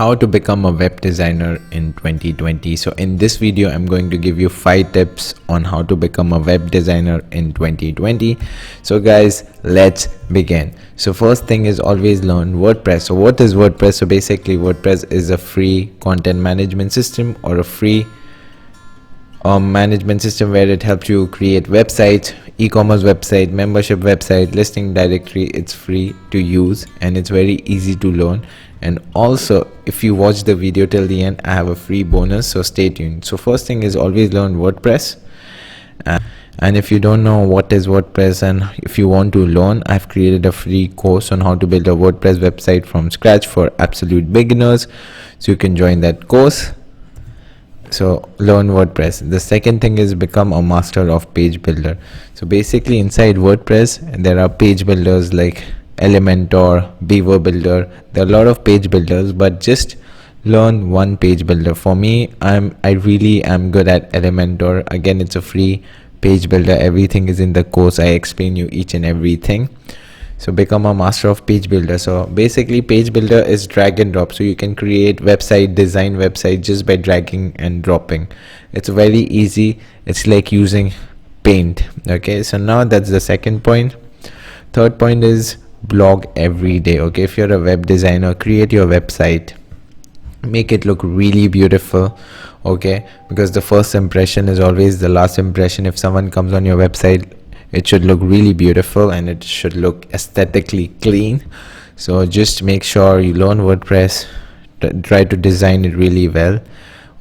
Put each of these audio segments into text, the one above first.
how to become a web designer in 2020. So in this video I'm going to give you 5 tips on how to become a web designer in 2020. So guys, let's begin. So first thing is always learn WordPress. So what is WordPress? So basically WordPress is a free content management system, or a free management system where it helps you create websites, e-commerce website, membership website, listing directory. It's free to use and it's very easy to learn. And also, if you watch the video till the end, I have a free bonus, so stay tuned. So first thing is always learn WordPress. And if you don't know what is WordPress and if you want to learn, I've created a free course on how to build a WordPress website from scratch for absolute beginners, so you can join that course. So learn WordPress. The second thing is become a master of page builder. So basically inside WordPress there are page builders like Elementor, Beaver Builder. There are a lot of page builders, but just learn one page builder. For me, I really am good at Elementor. Again, it's a free page builder. Everything is in the course. I explain you each and everything. So become a master of page builder. So basically page builder is drag and drop. So you can create website, design website just by dragging and dropping. It's very easy. It's like using paint. Okay, so now that's the second point. Third point is blog every day. Okay, if you're a web designer, create your website, make it look really beautiful. Okay, because the first impression is always the last impression. If someone comes on your website, it should look really beautiful and it should look aesthetically clean. So just make sure you learn WordPress, try to design it really well.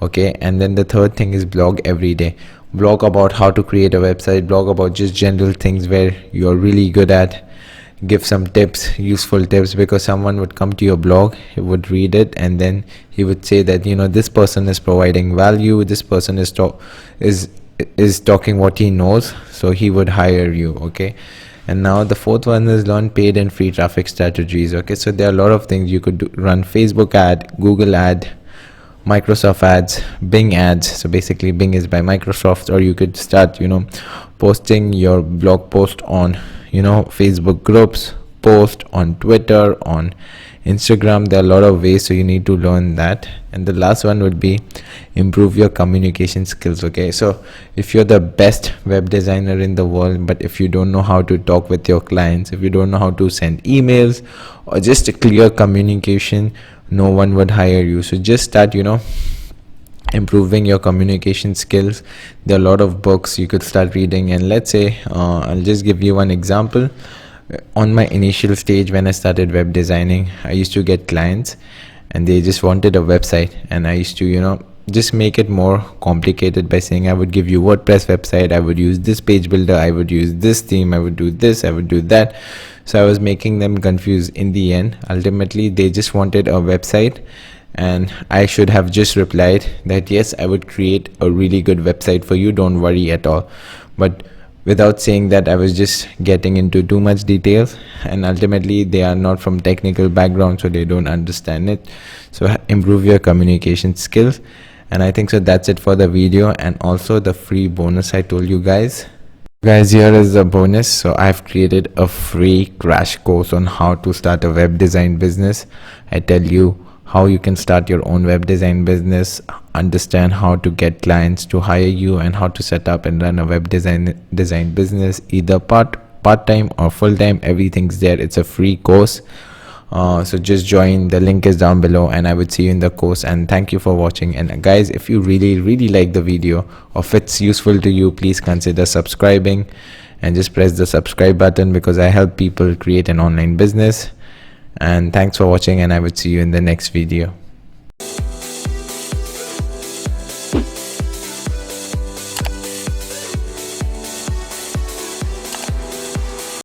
Okay, and then the third thing is blog every day. Blog about how to create a website, blog about just general things where you're really good at. Give some tips, useful tips, because someone would come to your blog, he would read it, and then he would say that, you know, this person is providing value, this person is talking what he knows, so he would hire you. Okay, and now the fourth one is learn paid and free traffic strategies. Okay, so there are a lot of things you could do. Run Facebook ad, Google ad, Microsoft ads, Bing ads. So basically Bing is by Microsoft. Or you could start, you know, posting your blog post on, you know, Facebook groups, post on Twitter, on Instagram. There are a lot of ways, so you need to learn that. And the last one would be improve your communication skills. Okay, so if you're the best web designer in the world, but if you don't know how to talk with your clients, if you don't know how to send emails or just a clear communication, no one would hire you. So just start, you know, improving your communication skills. There are a lot of books you could start reading. And let's say I'll just give you one example. On my initial stage when I started web designing, I used to get clients and they just wanted a website, and I used to, you know, just make it more complicated by saying I would give you WordPress website, I would use this page builder, I would use this theme, I would do this, I would do that. So I was making them confused. In the end, ultimately they just wanted a website, and I should have just replied that yes, I would create a really good website for you, don't worry at all. But without saying that, I was just getting into too much details, and ultimately they are not from technical background, so they don't understand it. So improve your communication skills. And I think so that's it for the video, and also the free bonus I told you guys. Guys, here is the bonus. So I've created a free crash course on how to start a web design business. I tell you how you can start your own web design business, understand how to get clients to hire you, and how to set up and run a web design business, either part-time or full-time. Everything's there. It's a free course. So just join. The link is down below, and I would see you in the course. And thank you for watching. And guys, if you really like the video, or if it's useful to you, please consider subscribing and just press the subscribe button, because I help people create an online business. And thanks for watching, and I would see you in the next video.